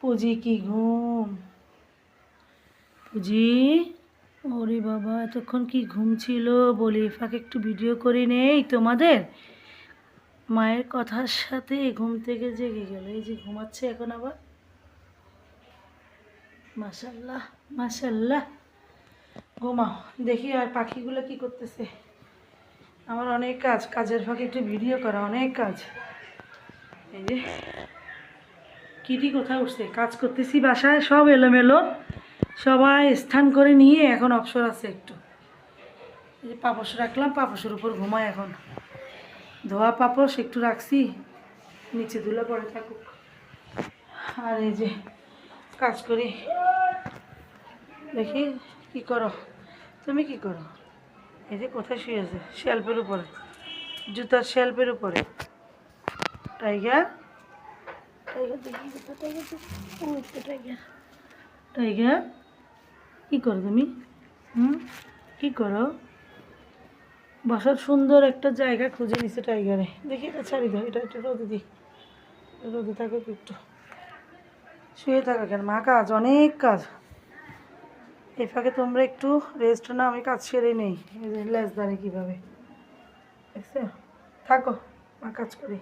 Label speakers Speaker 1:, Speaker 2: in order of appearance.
Speaker 1: পুজি কি ঘুম। পুজি, ওরে বাবা এতক্ষণ কি ঘুম ছিল, বলি ফাঁকে একটু ভিডিও করে নেই তোমাদের। মায়ের কথার সাথে ঘুম থেকে জেগে গেল, এই যে ঘুমাচ্ছে এখন আবার। মাশাল্লাহ মাশাল্লাহ, ঘুমাও। দেখি আর পাখিগুলো কি করতেছে। আমার অনেক কাজ, কাজের ফাঁকে একটু ভিডিও করা, অনেক কাজ। এই যে কিটি কোথায় উঠছে, কাজ করতেছি বাসায়, সব এলোমেলো, সবাই স্থান করে নিয়ে এখন অবসর আছে একটু। এই যে পাপোশ রাখলাম, পাপোশের উপর ঘুমায় এখন। ধোয়া পাপোশ একটু রাখছি, নিচে ধুলে পড়ে থাকুক। আর এই যে কাজ করি। দেখি কি করো, তুমি কি করো? এই যে কোথায় শুয়েছে, শেল্ফের উপরে, জুতার শেল্ফের উপরে। টাইগার, টাইগার দেখি কোথায়, টাইগার দেখি, ওই তো টাইগার। টাইগার কী করো তুমি? কী করো? বসার সুন্দর একটা জায়গা খুঁজে নিছে টাইগারে। দেখি এটা ছাড়ি দাও, এটা একটু রোদে দিই, রোদে থাকুক একটু। শুয়ে থাকা কেন, মা কাজ, অনেক কাজ। এই ফাঁকে তোমরা একটু রেস্ট নাও, আমি কাজ সেরে নেই। এই যে লেজ দাঁড়িয়ে কীভাবে দেখছো, থাকো মা কাজ করি।